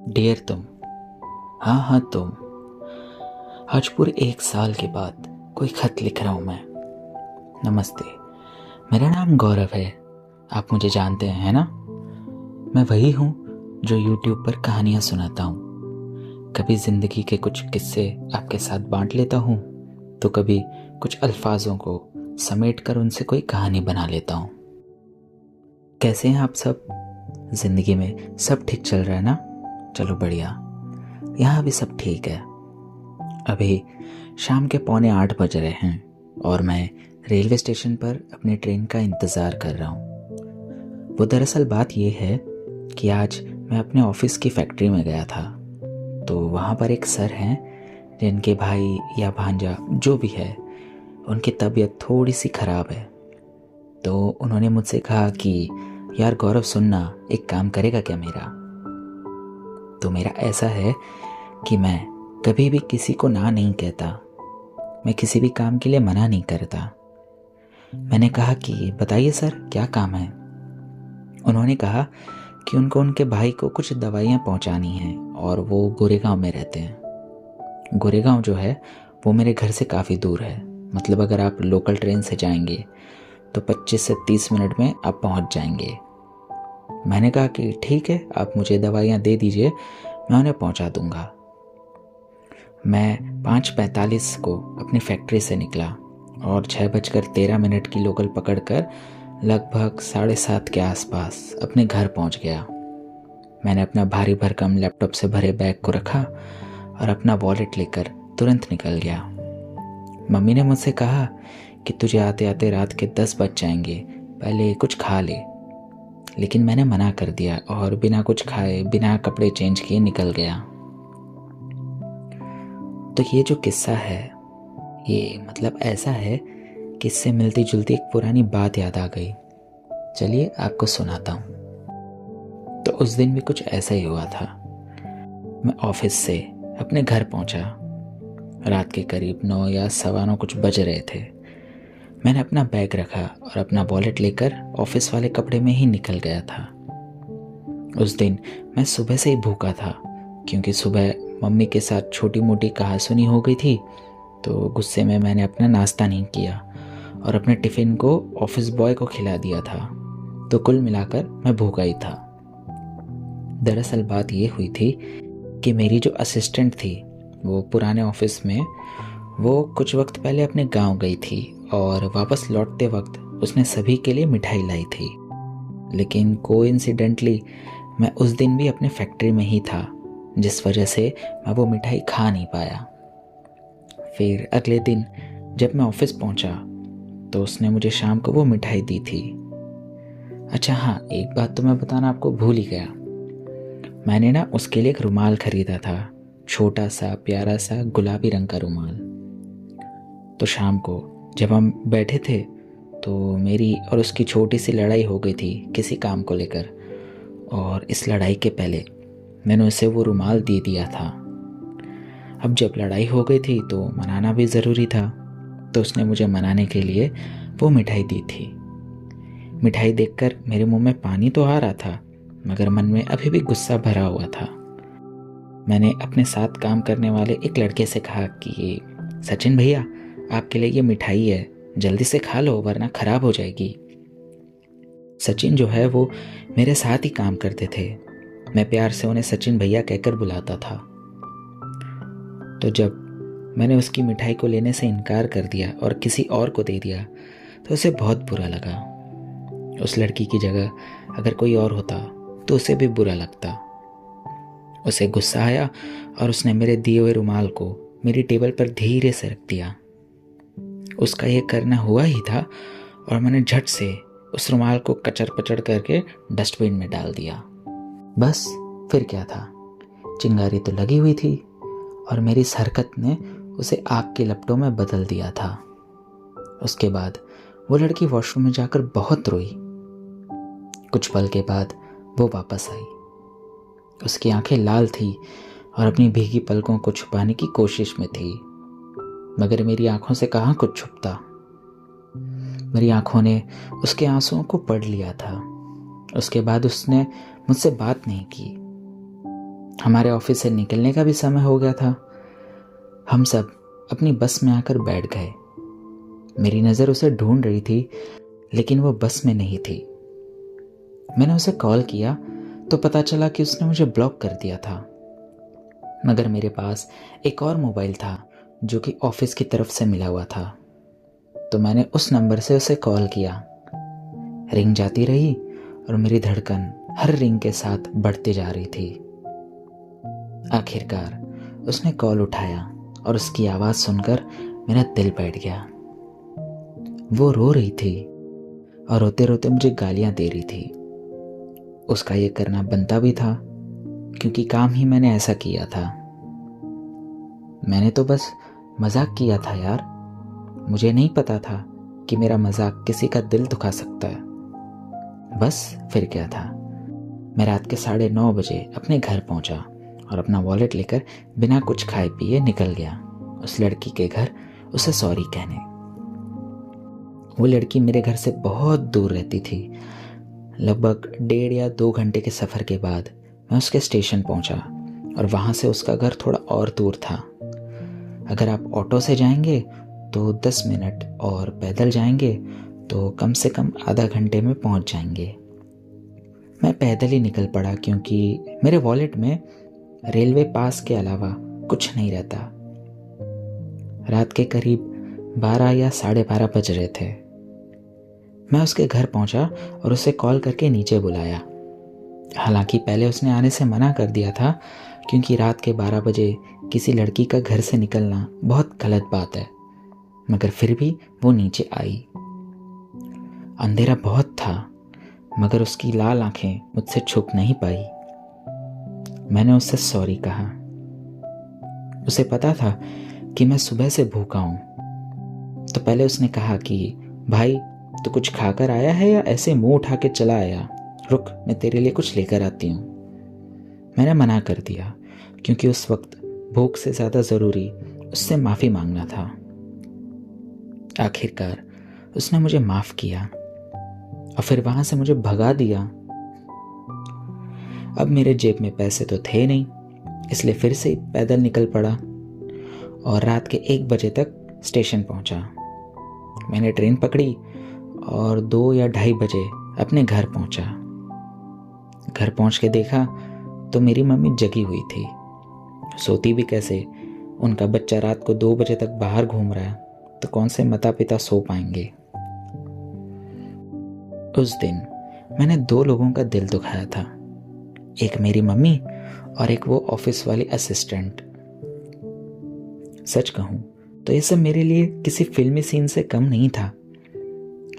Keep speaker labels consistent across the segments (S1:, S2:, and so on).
S1: Dear तुम, हाँ हाँ तुम। आज पूरे 1 साल के बाद कोई खत लिख रहा हूँ मैं। नमस्ते, मेरा नाम गौरव है। आप मुझे जानते हैं, है ना? मैं वही हूँ जो यूट्यूब पर कहानियाँ सुनाता हूँ। कभी ज़िंदगी के कुछ किस्से आपके साथ बांट लेता हूँ, तो कभी कुछ अल्फाजों को समेट कर उनसे कोई कहानी बना लेता हूँ। कैसे हैं आप सब? ज़िंदगी में सब ठीक चल रहा है ना? चलो बढ़िया, यहाँ भी सब ठीक है। अभी शाम के 7:45 बज रहे हैं और मैं रेलवे स्टेशन पर अपनी ट्रेन का इंतज़ार कर रहा हूँ। वो दरअसल बात यह है कि आज मैं अपने ऑफिस की फैक्ट्री में गया था। तो वहाँ पर एक सर हैं जिनके भाई या भांजा जो भी है, उनकी तबीयत थोड़ी सी ख़राब है। तो उन्होंने मुझसे कहा कि यार गौरव, सुनना, एक काम करेगा क्या मेरा? तो मेरा ऐसा है कि मैं कभी भी किसी को ना नहीं कहता। मैं किसी भी काम के लिए मना नहीं करता। मैंने कहा कि बताइए सर, क्या काम है? उन्होंने कहा कि उनको उनके भाई को कुछ दवाइयाँ पहुँचानी हैं और वो गोरेगांव में रहते हैं। गोरेगांव जो है वो मेरे घर से काफ़ी दूर है। मतलब अगर आप लोकल ट्रेन से जाएंगे तो 25 से 30 मिनट में आप पहुँच जाएंगे। मैंने कहा कि ठीक है, आप मुझे दवाइयाँ दे दीजिए, मैं उन्हें पहुँचा दूँगा। मैं 5:45 को अपनी फैक्ट्री से निकला और 6:13 की लोकल पकड़कर लगभग 7:30 के आसपास अपने घर पहुंच गया। मैंने अपना भारी भरकम लैपटॉप से भरे बैग को रखा और अपना वॉलेट लेकर तुरंत निकल गया। मम्मी ने मुझसे कहा कि तुझे आते आते रात के 10 बज जाएंगे, पहले कुछ खा ले। लेकिन मैंने मना कर दिया और बिना कुछ खाए, बिना कपड़े चेंज किए निकल गया। तो ये जो किस्सा है, ये मतलब ऐसा है कि इससे मिलती जुलती एक पुरानी बात याद आ गई। चलिए आपको सुनाता हूँ। तो उस दिन भी कुछ ऐसा ही हुआ था। मैं ऑफिस से अपने घर पहुंचा। रात के करीब 9 या 9:15 कुछ बज रहे थे। मैंने अपना बैग रखा और अपना वॉलेट लेकर ऑफिस वाले कपड़े में ही निकल गया था। उस दिन मैं सुबह से ही भूखा था, क्योंकि सुबह मम्मी के साथ छोटी मोटी कहासुनी हो गई थी। तो गुस्से में मैंने अपना नाश्ता नहीं किया और अपने टिफ़िन को ऑफिस बॉय को खिला दिया था। तो कुल मिलाकर मैं भूखा ही था। दरअसल बात ये हुई थी कि मेरी जो असिस्टेंट थी, वो पुराने ऑफिस में, वो कुछ वक्त पहले अपने गांव गई थी और वापस लौटते वक्त उसने सभी के लिए मिठाई लाई थी। लेकिन कोइंसिडेंटली मैं उस दिन भी अपने फैक्ट्री में ही था, जिस वजह से मैं वो मिठाई खा नहीं पाया। फिर अगले दिन जब मैं ऑफिस पहुंचा तो उसने मुझे शाम को वो मिठाई दी थी। अच्छा हाँ, एक बात तो मैं बताना आपको भूल ही गया। मैंने ना उसके लिए एक रुमाल खरीदा था, छोटा सा प्यारा सा गुलाबी रंग का रुमाल। तो शाम को जब हम बैठे थे तो मेरी और उसकी छोटी सी लड़ाई हो गई थी किसी काम को लेकर, और इस लड़ाई के पहले मैंने उसे वो रुमाल दे दिया था। अब जब लड़ाई हो गई थी तो मनाना भी ज़रूरी था, तो उसने मुझे मनाने के लिए वो मिठाई दी थी। मिठाई देखकर मेरे मुंह में पानी तो आ रहा था, मगर मन में अभी भी गुस्सा भरा हुआ था। मैंने अपने साथ काम करने वाले एक लड़के से कहा कि सचिन भैया, आपके लिए ये मिठाई है, जल्दी से खा लो वरना खराब हो जाएगी। सचिन जो है वो मेरे साथ ही काम करते थे। मैं प्यार से उन्हें सचिन भैया कहकर बुलाता था। तो जब मैंने उसकी मिठाई को लेने से इनकार कर दिया और किसी और को दे दिया तो उसे बहुत बुरा लगा। उस लड़की की जगह अगर कोई और होता तो उसे भी बुरा लगता। उसे गुस्सा आया और उसने मेरे दिए हुए रुमाल को मेरी टेबल पर धीरे से रख दिया। उसका ये करना हुआ ही था और मैंने झट से उस रुमाल को कचर पचड़ करके डस्टबिन में डाल दिया। बस, फिर क्या था, चिंगारी तो लगी हुई थी और मेरी इस हरकत ने उसे आग के लपटों में बदल दिया था। उसके बाद वो लड़की वॉशरूम में जाकर बहुत रोई। कुछ पल के बाद वो वापस आई। उसकी आंखें लाल थी और अपनी भीगी पलकों को छुपाने की कोशिश में थी, मगर मेरी आंखों से कहाँ कुछ छुपता। मेरी आंखों ने उसके आंसुओं को पढ़ लिया था। उसके बाद उसने मुझसे बात नहीं की। हमारे ऑफिस से निकलने का भी समय हो गया था। हम सब अपनी बस में आकर बैठ गए। मेरी नज़र उसे ढूंढ रही थी, लेकिन वो बस में नहीं थी। मैंने उसे कॉल किया तो पता चला कि उसने मुझे ब्लॉक कर दिया था। मगर मेरे पास एक और मोबाइल था जो कि ऑफिस की तरफ से मिला हुआ था, तो मैंने उस नंबर से उसे कॉल किया। रिंग जाती रही और मेरी धड़कन हर रिंग के साथ बढ़ती जा रही थी। आखिरकार उसने कॉल उठाया और उसकी आवाज़ सुनकर मेरा दिल बैठ गया। वो रो रही थी और रोते रोते मुझे गालियां दे रही थी। उसका ये करना बनता भी था, क्योंकि काम ही मैंने ऐसा किया था। मैंने तो बस मजाक किया था यार। मुझे नहीं पता था कि मेरा मजाक किसी का दिल दुखा सकता है। बस फिर क्या था, मैं रात के 9:30 बजे अपने घर पहुंचा और अपना वॉलेट लेकर बिना कुछ खाए पिए निकल गया उस लड़की के घर उसे सॉरी कहने। वो लड़की मेरे घर से बहुत दूर रहती थी। लगभग 1.5 या 2 घंटे के सफ़र के बाद मैं उसके स्टेशन पहुंचा और वहाँ से उसका घर थोड़ा और दूर था। अगर आप ऑटो से जाएंगे तो 10 मिनट और पैदल जाएंगे तो कम से कम आधा घंटे में पहुंच जाएंगे। मैं पैदल ही निकल पड़ा, क्योंकि मेरे वॉलेट में रेलवे पास के अलावा कुछ नहीं रहता। रात के करीब 12 या 12:30 बज रहे थे। मैं उसके घर पहुंचा और उसे कॉल करके नीचे बुलाया। हालांकि पहले उसने आने से मना कर दिया था, क्योंकि रात के 12 बजे किसी लड़की का घर से निकलना बहुत गलत बात है। मगर फिर भी वो नीचे आई। अंधेरा बहुत था, मगर उसकी लाल आंखें मुझसे छुप नहीं पाई। मैंने उससे सॉरी कहा। उसे पता था कि मैं सुबह से भूखा हूं, तो पहले उसने कहा कि भाई तू कुछ खाकर आया है या ऐसे मुंह उठा के चला आया? रुक, मैं तेरे लिए कुछ लेकर आती हूँ। मैंने मना कर दिया, क्योंकि उस वक्त भूख से ज़्यादा ज़रूरी उससे माफ़ी मांगना था। आखिरकार उसने मुझे माफ़ किया और फिर वहाँ से मुझे भगा दिया। अब मेरे जेब में पैसे तो थे नहीं, इसलिए फिर से पैदल निकल पड़ा और रात के 1 बजे तक स्टेशन पहुंचा। मैंने ट्रेन पकड़ी और 2 या 2:30 बजे अपने घर पहुंचा। घर पहुंच के देखा तो मेरी मम्मी जगी हुई थी। सोती भी कैसे, उनका बच्चा रात को 2 बजे तक बाहर घूम रहा है, तो कौन से माता पिता सो पाएंगे। उस दिन मैंने 2 लोगों का दिल दुखाया था, एक मेरी मम्मी और एक वो ऑफिस वाली असिस्टेंट। सच कहूं तो ये सब मेरे लिए किसी फिल्मी सीन से कम नहीं था।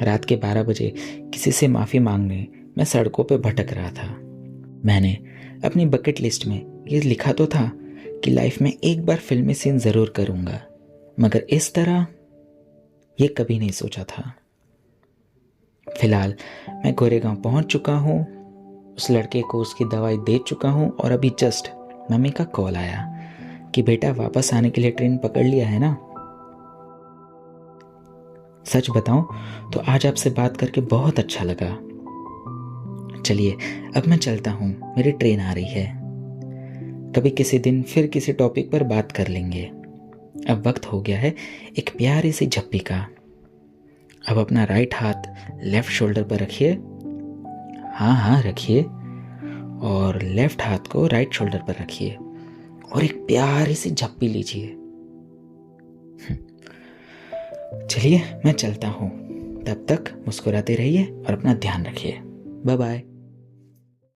S1: रात के 12 बजे किसी से माफ़ी मांगने मैं सड़कों पे भटक रहा था। मैंने अपनी बकेट लिस्ट में ये लिखा तो था कि लाइफ में एक बार फिल्मी सीन ज़रूर करूँगा, मगर इस तरह ये कभी नहीं सोचा था। फिलहाल मैं गोरेगांव पहुंच चुका हूँ, उस लड़के को उसकी दवाई दे चुका हूँ और अभी जस्ट मम्मी का कॉल आया कि बेटा वापस आने के लिए ट्रेन पकड़ लिया है ना। सच बताऊं तो आज आपसे बात करके बहुत अच्छा लगा। चलिए अब मैं चलता हूँ, मेरी ट्रेन आ रही है। कभी किसी दिन फिर किसी टॉपिक पर बात कर लेंगे। अब वक्त हो गया है एक प्यारी सी झप्पी का। अब अपना राइट हाथ लेफ्ट शोल्डर पर रखिए। हाँ रखिए, और लेफ्ट हाथ को राइट शोल्डर पर रखिए और एक प्यारी सी झप्पी लीजिए। चलिए मैं चलता हूँ, तब तक मुस्कुराते रहिए और अपना ध्यान रखिए। Bye bye.